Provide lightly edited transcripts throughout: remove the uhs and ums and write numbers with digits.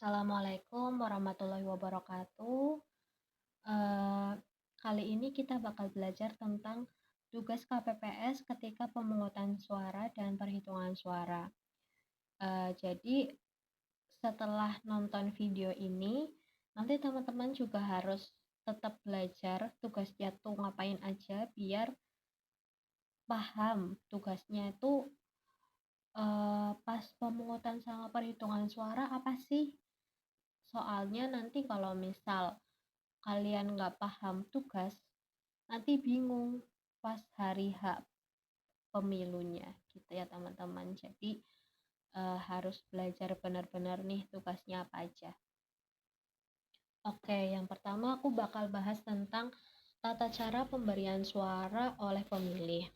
Assalamualaikum warahmatullahi wabarakatuh. Eee, Kali ini kita bakal belajar tentang tugas KPPS ketika pemungutan suara dan perhitungan suara. Jadi setelah nonton video ini, nanti teman-teman juga harus tetap belajar tugasnya tuh ngapain aja biar paham tugasnya itu, pas pemungutan sama perhitungan suara apa sih. Soalnya nanti kalau misal kalian nggak paham tugas, nanti bingung pas hari H pemilunya gitu ya teman-teman. Jadi harus belajar benar-benar nih tugasnya apa aja. Oke, yang pertama aku bakal bahas tentang tata cara pemberian suara oleh pemilih.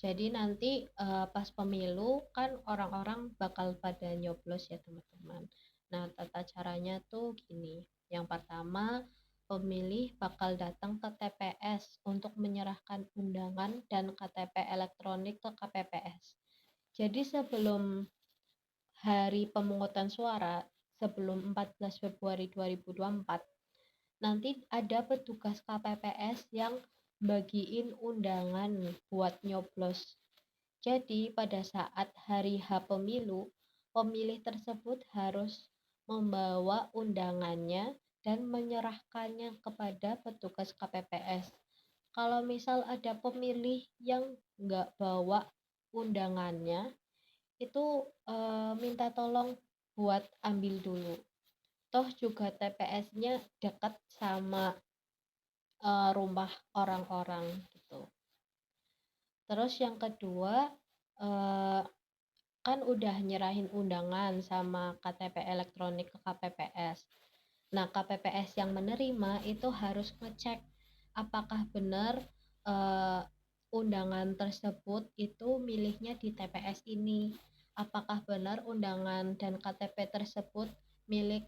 Jadi nanti pas pemilu kan orang-orang bakal pada nyoblos ya teman-teman. Nah, tata caranya tuh gini. Yang pertama, pemilih bakal datang ke TPS untuk menyerahkan undangan dan KTP elektronik ke KPPS. Jadi sebelum hari pemungutan suara, sebelum 14 Februari 2024, nanti ada petugas KPPS yang bagiin undangan buat nyoblos. Jadi, pada saat hari H pemilu, pemilih tersebut harus membawa undangannya dan menyerahkannya kepada petugas KPPS. Kalau misal ada pemilih yang nggak bawa undangannya, itu minta tolong buat ambil dulu. Toh juga TPS-nya dekat sama rumah orang-orang gitu. Terus yang kedua, eh, kan udah nyerahin undangan sama KTP elektronik ke KPPS. Nah, KPPS yang menerima itu harus ngecek apakah benar eh, undangan tersebut itu milihnya di TPS ini. Apakah benar undangan dan KTP tersebut milik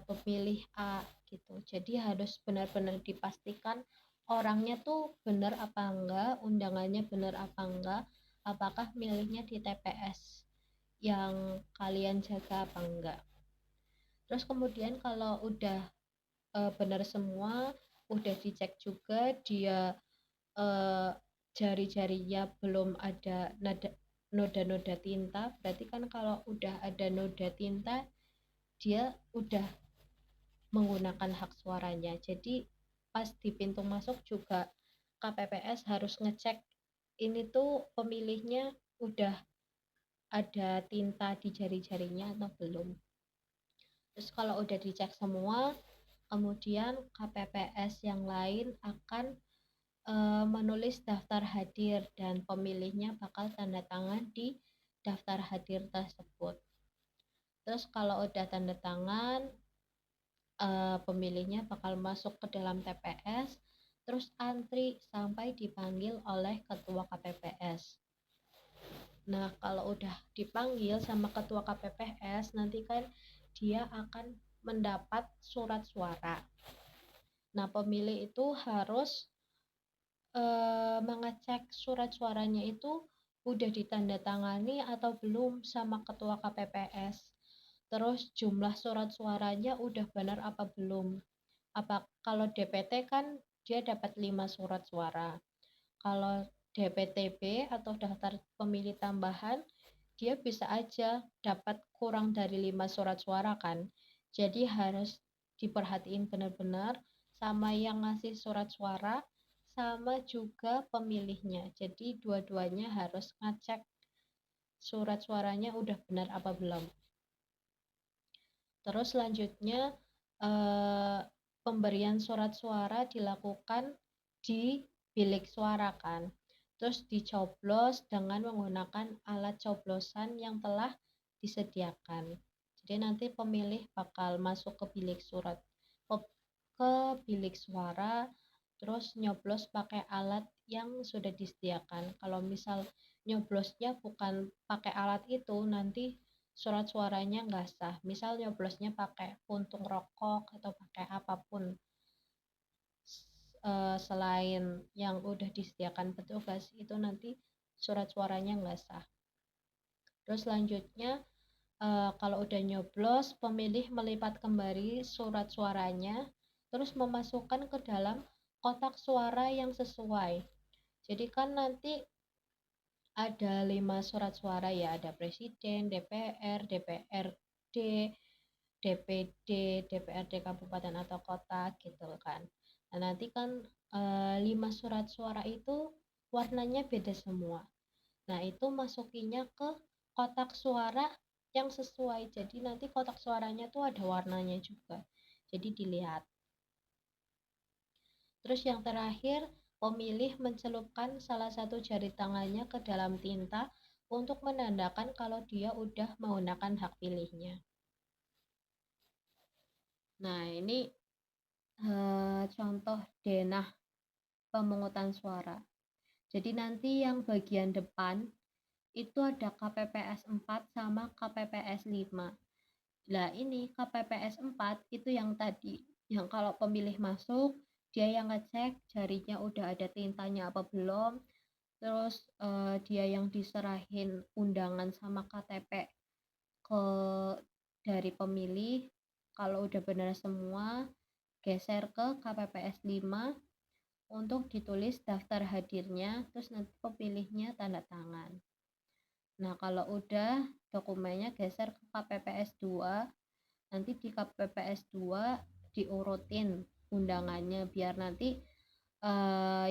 pemilih A gitu. Jadi harus benar-benar dipastikan orangnya tuh benar apa enggak, undangannya benar apa enggak, apakah milihnya di TPS yang kalian jaga apa enggak. Terus kemudian kalau udah benar semua, udah dicek juga dia eh, jari-jarinya belum ada noda-noda tinta, berarti kan kalau udah ada noda tinta dia udah menggunakan hak suaranya. Jadi pas di pintu masuk juga KPPS harus ngecek ini tuh pemilihnya udah ada tinta di jari-jarinya atau belum. Terus kalau udah dicek semua, kemudian KPPS yang lain akan menulis daftar hadir dan pemilihnya bakal tanda tangan di daftar hadir tersebut. Terus kalau udah tanda tangan, pemilihnya bakal masuk ke dalam TPS, terus antri sampai dipanggil oleh ketua KPPS. Nah, kalau udah dipanggil sama ketua KPPS, nanti kan dia akan mendapat surat suara. Nah, pemilih itu harus mengecek surat suaranya itu udah ditandatangani atau belum sama ketua KPPS. Terus jumlah surat suaranya udah benar apa belum. Apa kalau DPT kan dia dapat 5 surat suara. Kalau DPTB atau daftar pemilih tambahan, dia bisa aja dapat kurang dari 5 surat suara kan. Jadi harus diperhatiin benar-benar sama yang ngasih surat suara sama juga pemilihnya. Jadi dua-duanya harus ngecek surat suaranya udah benar apa belum. Terus selanjutnya eh, pemberian surat suara dilakukan di bilik suara kan. Terus dicoblos dengan menggunakan alat coblosan yang telah disediakan. Jadi nanti pemilih bakal masuk ke bilik bilik suara, terus nyoblos pakai alat yang sudah disediakan. Kalau misal nyoblosnya bukan pakai alat itu, nanti surat suaranya nggak sah. Misal nyoblosnya pakai puntung rokok atau pakai apapun selain yang udah disediakan petugas, itu nanti surat suaranya nggak sah. Terus selanjutnya kalau udah nyoblos, pemilih melipat kembali surat suaranya, terus memasukkan ke dalam kotak suara yang sesuai. Jadi kan nanti ada 5 surat suara ya, ada presiden, DPR, DPRD, DPD, DPRD kabupaten atau kota gitu kan. Nah, nanti kan 5 surat suara itu warnanya beda semua. Nah, itu masukinnya ke kotak suara yang sesuai. Jadi nanti kotak suaranya tuh ada warnanya juga. Jadi dilihat. Terus yang terakhir, pemilih mencelupkan salah satu jari tangannya ke dalam tinta untuk menandakan kalau dia udah menggunakan hak pilihnya. Nah, ini contoh denah pemungutan suara. Jadi nanti yang bagian depan itu ada KPPS 4 sama KPPS 5. Nah, ini KPPS 4 itu yang tadi, yang kalau pemilih masuk, dia yang ngecek jarinya udah ada tintanya apa belum, terus dia yang diserahin undangan sama KTP ke dari pemilih, kalau udah benar semua, geser ke KPPS 5 untuk ditulis daftar hadirnya, terus nanti pemilihnya tanda tangan. Nah, kalau udah dokumennya geser ke KPPS 2, nanti di KPPS 2 diurutin undangannya biar nanti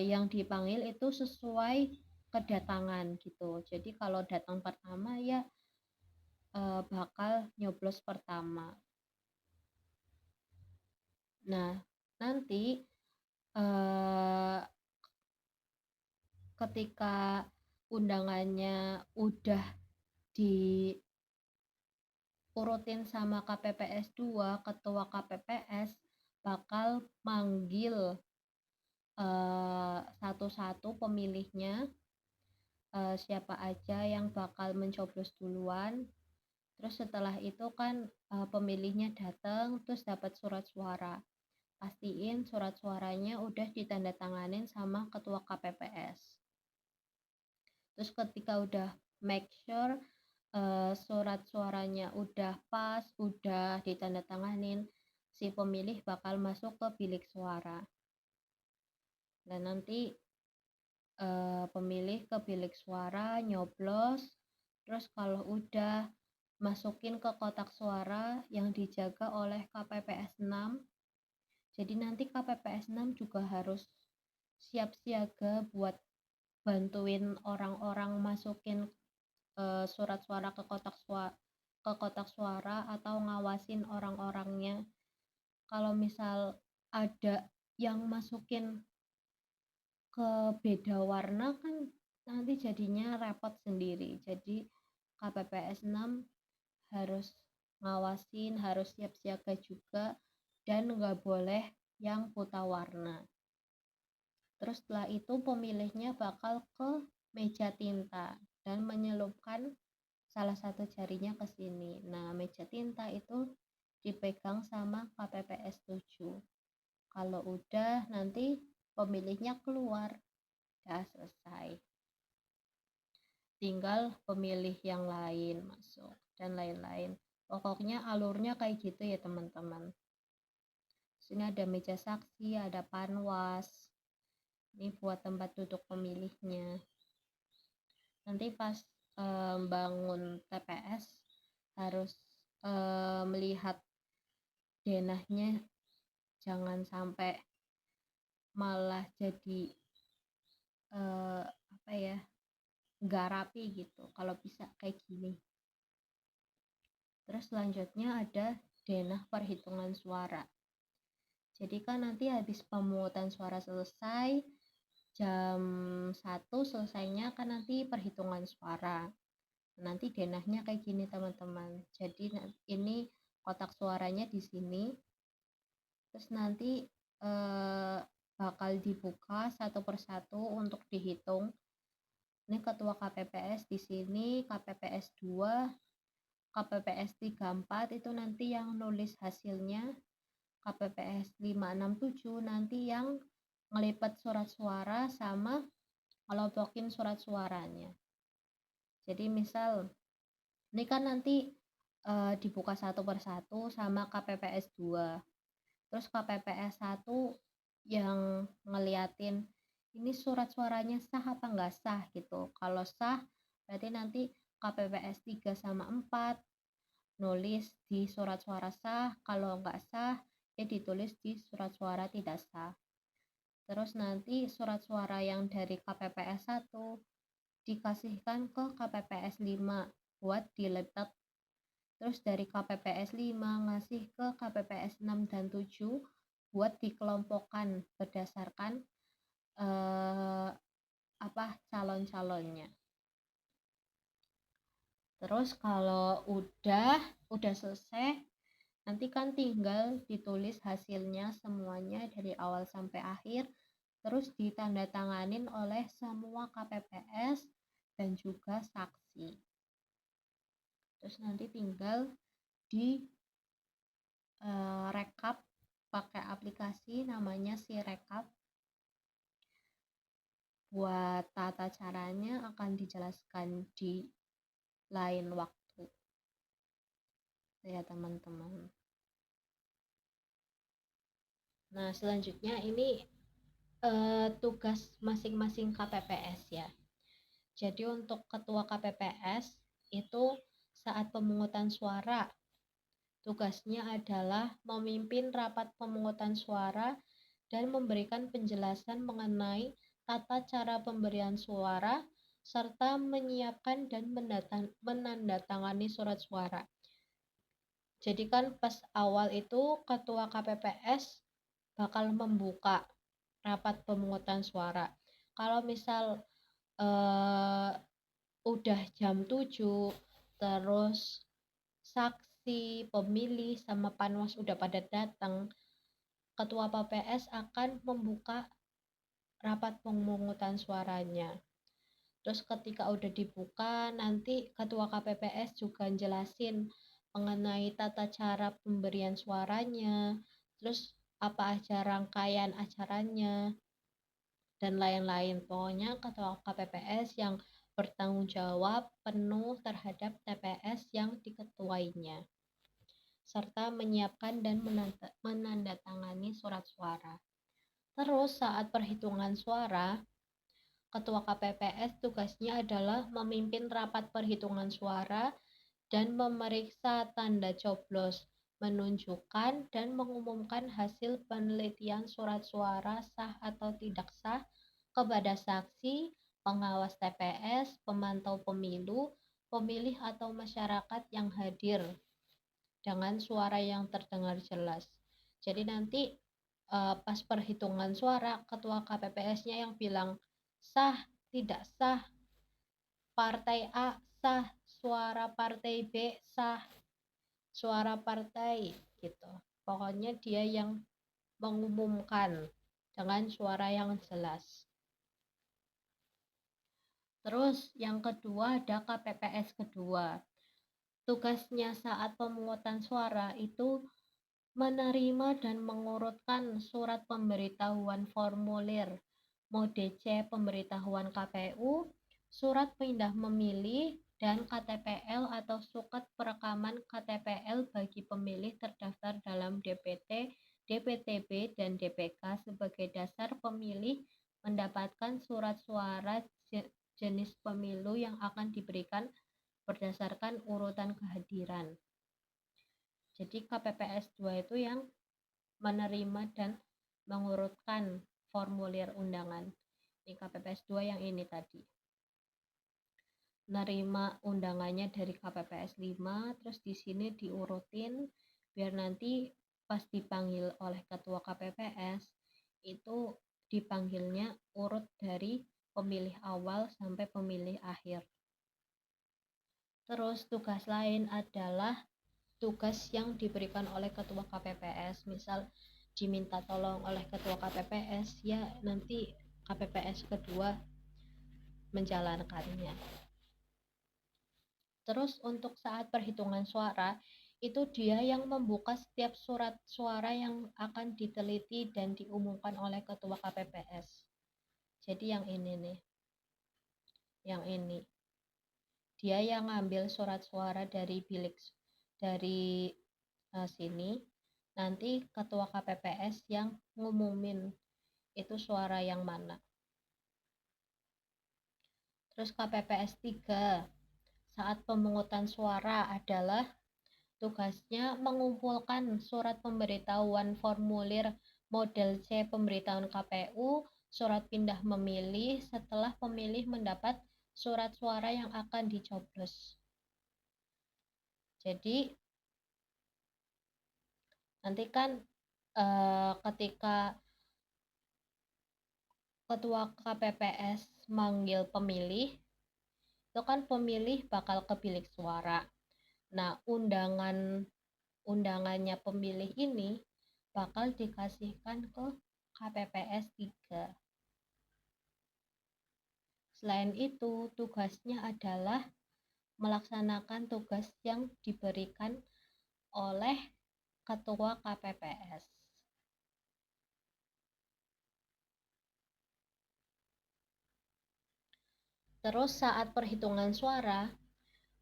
yang dipanggil itu sesuai kedatangan gitu. Jadi kalau datang pertama ya bakal nyoblos pertama. Nah, nanti ketika undangannya udah diurutin sama KPPS 2, ketua KPPS bakal manggil satu-satu pemilihnya, siapa aja yang bakal mencoblos duluan. Terus setelah itu kan pemilihnya datang terus dapat surat suara. Pastiin surat suaranya udah ditandatanganin sama ketua KPPS. Terus ketika udah make sure surat suaranya udah pas, udah ditandatanganin, si pemilih bakal masuk ke bilik suara. Dan nanti pemilih ke bilik suara nyoblos, terus kalau udah masukin ke kotak suara yang dijaga oleh KPPS 6. Jadi nanti KPPS 6 juga harus siap siaga buat bantuin orang-orang masukin surat suara ke kotak suara atau ngawasin orang-orangnya. Kalau misal ada yang masukin ke beda warna kan nanti jadinya repot sendiri. Jadi KPPS 6 harus ngawasin, harus siap siaga juga, dan nggak boleh yang buta warna. Terus setelah itu pemilihnya bakal ke meja tinta dan menyelupkan salah satu jarinya ke sini. Nah, meja tinta itu dipegang sama KPPS 7. Kalau udah nanti pemilihnya keluar, udah selesai. Tinggal pemilih yang lain masuk dan lain-lain. Pokoknya alurnya kayak gitu ya teman-teman. Sini ada meja saksi, ada panwas. Ini buat tempat duduk pemilihnya. Nanti pas bangun TPS harus melihat denahnya, jangan sampai malah jadi nggak rapi gitu. Kalau bisa kayak gini. Terus selanjutnya ada denah perhitungan suara. Jadi kan nanti habis pemungutan suara selesai, jam 1 selesainya kan nanti perhitungan suara. Nanti denahnya kayak gini teman-teman. Jadi ini kotak suaranya di sini. Terus nanti bakal dibuka satu persatu untuk dihitung. Ini ketua KPPS di sini, KPPS 2, KPPS 34 itu nanti yang nulis hasilnya, KPPS 567 nanti yang ngelipat surat suara sama ngelompokin surat suaranya. Jadi misal ini kan nanti dibuka satu persatu sama KPPS 2. Terus KPPS 1 yang ngeliatin ini surat suaranya sah apa nggak sah gitu. Kalau sah berarti nanti KPPS 3 sama 4 nulis di surat suara sah, kalau nggak sah ya ditulis di surat suara tidak sah. Terus nanti surat suara yang dari KPPS 1 dikasihkan ke KPPS 5 buat diletak. Terus dari KPPS 5 ngasih ke KPPS 6 dan 7 buat dikelompokkan berdasarkan calon-calonnya. Terus kalau udah selesai, nanti kan tinggal ditulis hasilnya semuanya dari awal sampai akhir, terus ditandatanganin oleh semua KPPS dan juga saksi. Terus nanti tinggal di rekap pakai aplikasi namanya Sirekap. Buat tata caranya akan dijelaskan di lain waktu ya teman-teman. Nah selanjutnya ini tugas masing-masing KPPS ya. Jadi untuk ketua KPPS itu saat pemungutan suara tugasnya adalah memimpin rapat pemungutan suara dan memberikan penjelasan mengenai tata cara pemberian suara serta menyiapkan dan menandatangani surat suara. Jadi kan pas awal itu ketua KPPS bakal membuka rapat pemungutan suara. Kalau misal udah jam 7 terus saksi, pemilih sama panwas udah pada datang, ketua KPPS akan membuka rapat pemungutan suaranya. Terus ketika udah dibuka, nanti ketua KPPS juga jelasin mengenai tata cara pemberian suaranya, terus apa aja rangkaian acaranya, dan lain-lain. Pokoknya ketua KPPS yang bertanggung jawab penuh terhadap TPS yang diketuainya, serta menyiapkan dan menandatangani surat suara. Terus saat perhitungan suara, ketua KPPS tugasnya adalah memimpin rapat perhitungan suara dan memeriksa tanda coblos, menunjukkan dan mengumumkan hasil penelitian surat suara sah atau tidak sah kepada saksi, pengawas TPS, pemantau pemilu, pemilih atau masyarakat yang hadir dengan suara yang terdengar jelas. Jadi nanti pas perhitungan suara, ketua KPPS-nya yang bilang sah, tidak sah, partai A sah, suara partai B sah, suara partai gitu. Pokoknya dia yang mengumumkan dengan suara yang jelas. Terus yang kedua ada KPPS kedua. Tugasnya saat pemungutan suara itu menerima dan mengurutkan surat pemberitahuan formulir mode C pemberitahuan KPU, surat pindah memilih, dan KTPL atau suket perekaman KTPL bagi pemilih terdaftar dalam DPT, DPTB, dan DPK sebagai dasar pemilih mendapatkan surat suara jenis pemilu yang akan diberikan berdasarkan urutan kehadiran. Jadi KPPS 2 itu yang menerima dan mengurutkan formulir undangan. Ini KPPS 2 yang ini tadi. Nerima undangannya dari KPPS 5, terus di sini diurutin biar nanti pas dipanggil oleh ketua KPPS itu dipanggilnya urut dari pemilih awal sampai pemilih akhir. Terus tugas lain adalah tugas yang diberikan oleh ketua KPPS, misal diminta tolong oleh ketua KPPS ya nanti KPPS kedua menjalankannya. Terus untuk saat perhitungan suara itu dia yang membuka setiap surat suara yang akan diteliti dan diumumkan oleh ketua KPPS. Jadi yang ini nih, yang ini dia yang ngambil surat suara dari dari sini, nanti ketua KPPS yang ngumumin itu suara yang mana. Terus KPPS 3 saat pemungutan suara adalah tugasnya mengumpulkan surat pemberitahuan formulir model C pemberitahuan KPU, surat pindah memilih setelah pemilih mendapat surat suara yang akan dicoblos. Jadi nanti kan ketika ketua KPPS manggil pemilih, itu kan pemilih bakal ke bilik suara. Nah, undangannya pemilih ini bakal dikasihkan ke KPPS 3. Selain itu, tugasnya adalah melaksanakan tugas yang diberikan oleh ketua KPPS. Terus saat perhitungan suara,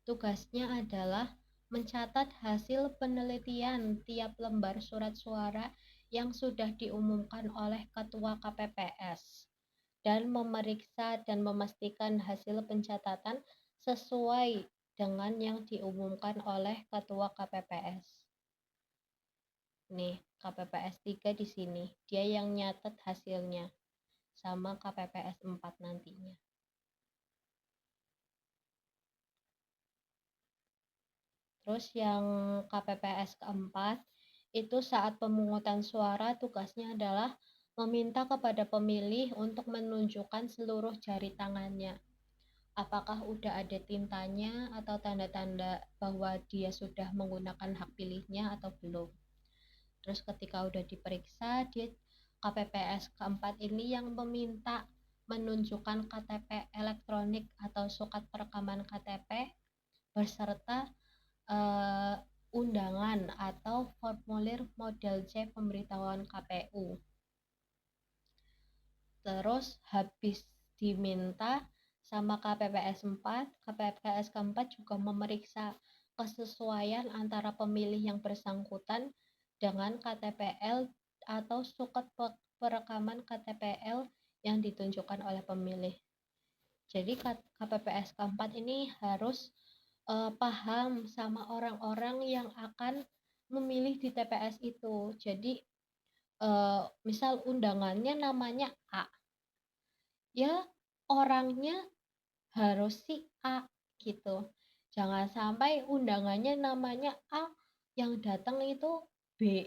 tugasnya adalah mencatat hasil penelitian tiap lembar surat suara yang sudah diumumkan oleh ketua KPPS dan memeriksa dan memastikan hasil pencatatan sesuai dengan yang diumumkan oleh ketua KPPS. Nih, KPPS 3 di sini, dia yang nyatet hasilnya sama KPPS 4 nantinya. Terus yang KPPS keempat itu saat pemungutan suara tugasnya adalah meminta kepada pemilih untuk menunjukkan seluruh jari tangannya. Apakah udah ada tintanya atau tanda-tanda bahwa dia sudah menggunakan hak pilihnya atau belum. Terus ketika udah diperiksa, dia KPPS keempat ini yang meminta menunjukkan KTP elektronik atau surat perekaman KTP beserta undangan atau formulir model C pemberitahuan KPU. Terus habis diminta sama KPPS 4, KPPS keempat juga memeriksa kesesuaian antara pemilih yang bersangkutan dengan KTPL atau surat perekaman KTPL yang ditunjukkan oleh pemilih. Jadi KPPS keempat ini harus paham sama orang-orang yang akan memilih di TPS itu. Jadi misal undangannya namanya A, ya orangnya harus si A gitu. Jangan sampai undangannya namanya A, yang datang itu B.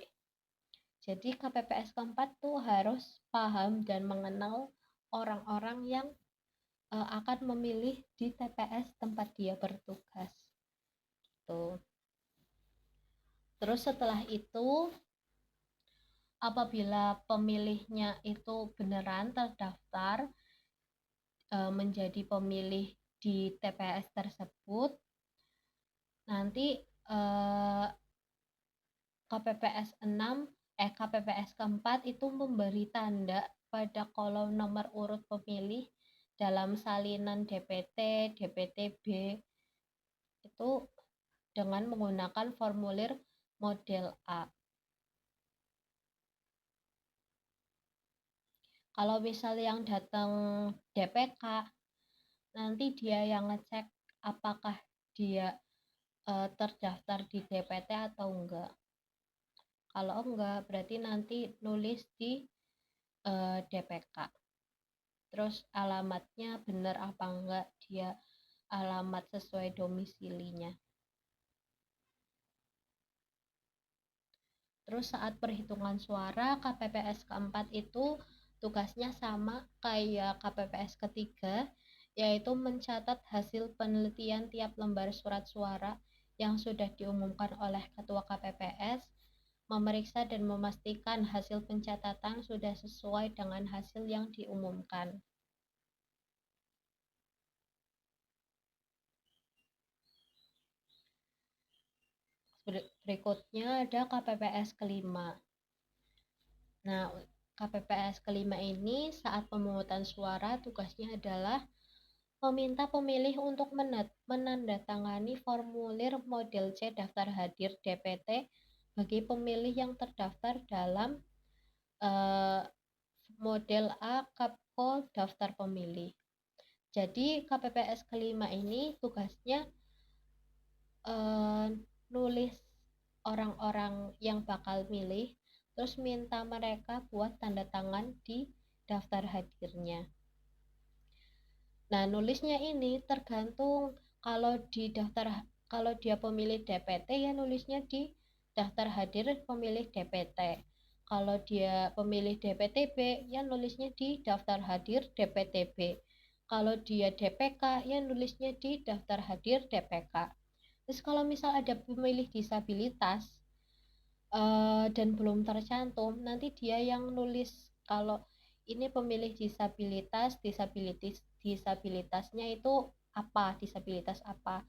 Jadi KPPS keempat tuh harus paham dan mengenal orang-orang yang akan memilih di TPS tempat dia bertugas. Gitu. Terus setelah itu, apabila pemilihnya itu beneran terdaftar menjadi pemilih di TPS tersebut, nanti KPPS 6 KPPS keempat itu memberi tanda pada kolom nomor urut pemilih dalam salinan DPT, DPTB itu dengan menggunakan formulir model A. Kalau misal yang datang DPK, nanti dia yang ngecek apakah dia terdaftar di DPT atau enggak. Kalau enggak, berarti nanti nulis di DPK. Terus alamatnya benar apa enggak, dia alamat sesuai domisilinya. Terus saat perhitungan suara KPPS keempat itu tugasnya sama kayak KPPS ketiga, yaitu mencatat hasil penelitian tiap lembar surat suara yang sudah diumumkan oleh ketua KPPS, memeriksa dan memastikan hasil pencatatan sudah sesuai dengan hasil yang diumumkan. Berikutnya ada KPPS kelima. Nah, KPPS kelima ini saat pemungutan suara tugasnya adalah meminta pemilih untuk menandatangani formulir model C daftar hadir DPT bagi pemilih yang terdaftar dalam eh, model A Kapko daftar pemilih. Jadi KPPS kelima ini tugasnya nulis orang-orang yang bakal milih, terus minta mereka buat tanda tangan di daftar hadirnya. Nah, nulisnya ini tergantung kalau dia pemilih DPT ya nulisnya di daftar hadir pemilih DPT. Kalau dia pemilih DPTB ya nulisnya di daftar hadir DPTB. Kalau dia DPK ya nulisnya di daftar hadir DPK. Terus kalau misal ada pemilih disabilitas dan belum tercantum, nanti dia yang nulis kalau ini pemilih disabilitasnya itu apa, disabilitas apa,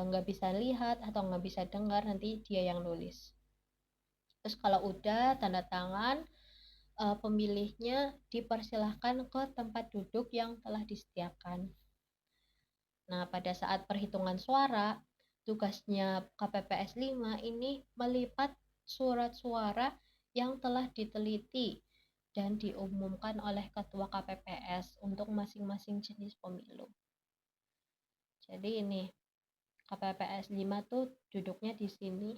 nggak bisa lihat atau nggak bisa dengar, nanti dia yang nulis. Terus kalau udah tanda tangan, pemilihnya dipersilahkan ke tempat duduk yang telah disediakan. Nah, pada saat perhitungan suara, tugasnya KPPS 5 ini melipat surat suara yang telah diteliti dan diumumkan oleh Ketua KPPS untuk masing-masing jenis pemilu. Jadi ini KPPS 5 tuh duduknya di sini.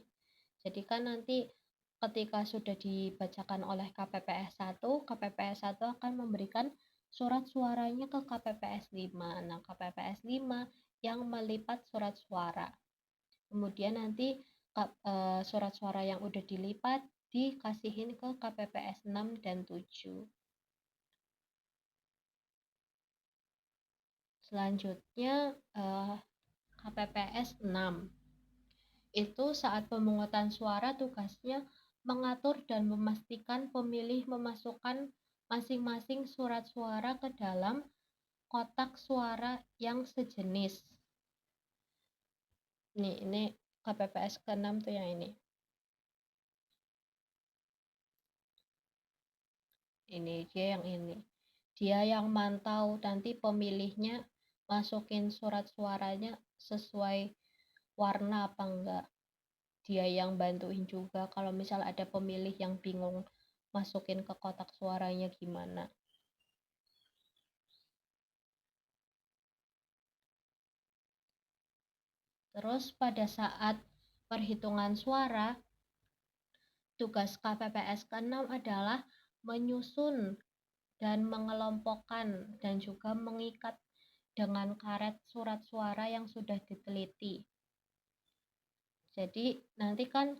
Jadi kan nanti ketika sudah dibacakan oleh KPPS 1, KPPS 1 akan memberikan surat suaranya ke KPPS 5. Nah, KPPS 5 yang melipat surat suara. Kemudian nanti surat suara yang udah dilipat dikasihin ke KPPS 6 dan 7. Selanjutnya KPPS 6. Itu saat pemungutan suara tugasnya mengatur dan memastikan pemilih memasukkan masing-masing surat suara ke dalam kotak suara yang sejenis. Ini KPPS ke-6 tuh yang ini. Ini dia yang ini. Dia yang mantau nanti pemilihnya masukin surat suaranya sesuai warna apa enggak. Dia yang bantuin juga kalau misal ada pemilih yang bingung masukin ke kotak suaranya gimana. Terus pada saat perhitungan suara, tugas KPPS ke-6 adalah menyusun dan mengelompokkan dan juga mengikat dengan karet surat suara yang sudah diteliti. Jadi nanti kan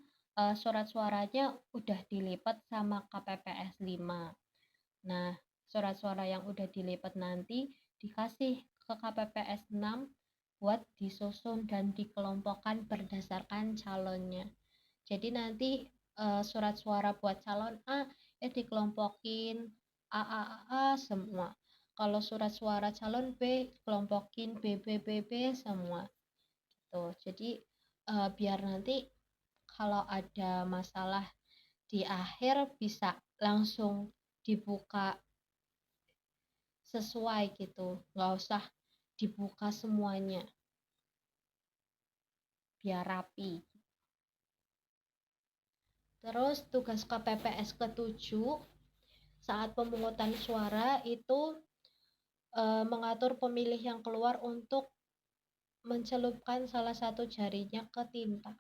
surat suaranya udah dilipat sama KPPS 5. Nah, surat suara yang udah dilipat nanti dikasih ke KPPS 6 buat disusun dan dikelompokkan berdasarkan calonnya. Jadi nanti surat suara buat calon A ya dikelompokin A semua. Kalau surat suara calon B kelompokin B semua. Tuh, jadi biar nanti kalau ada masalah di akhir bisa langsung dibuka sesuai gitu, nggak usah dibuka semuanya, biar rapi. Terus tugas KPPS ke-7 saat pemungutan suara itu mengatur pemilih yang keluar untuk mencelupkan salah satu jarinya ke tinta.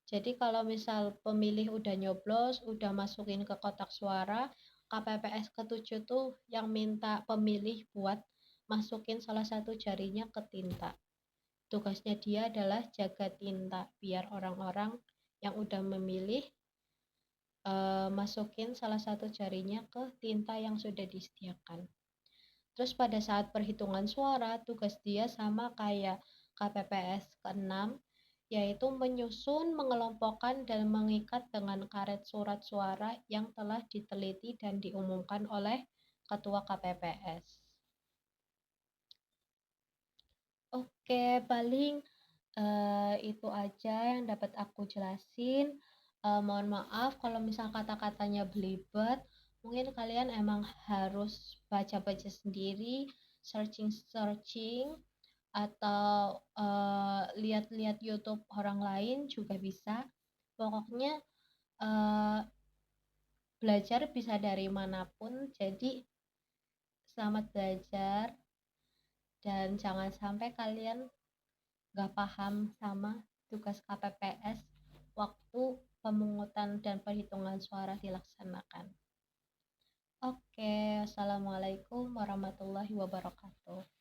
Jadi kalau misal pemilih udah nyoblos, udah masukin ke kotak suara, KPPS ke-7 tuh yang minta pemilih buat masukin salah satu jarinya ke tinta. Tugasnya dia adalah jaga tinta biar orang-orang yang udah memilih masukin salah satu jarinya ke tinta yang sudah disediakan. Terus pada saat perhitungan suara, tugas dia sama kayak KPPS ke-6, yaitu menyusun, mengelompokkan, dan mengikat dengan karet surat suara yang telah diteliti dan diumumkan oleh Ketua KPPS. Oke, paling itu aja yang dapat aku jelasin. Mohon maaf kalau misal kata-katanya belibet. Mungkin kalian emang harus baca-baca sendiri searching-searching atau lihat-lihat YouTube orang lain juga bisa. Pokoknya belajar bisa dari manapun. Jadi selamat belajar dan jangan sampai kalian gak paham sama tugas KPPS waktu pemungutan dan perhitungan suara dilaksanakan. Oke, assalamualaikum warahmatullahi wabarakatuh.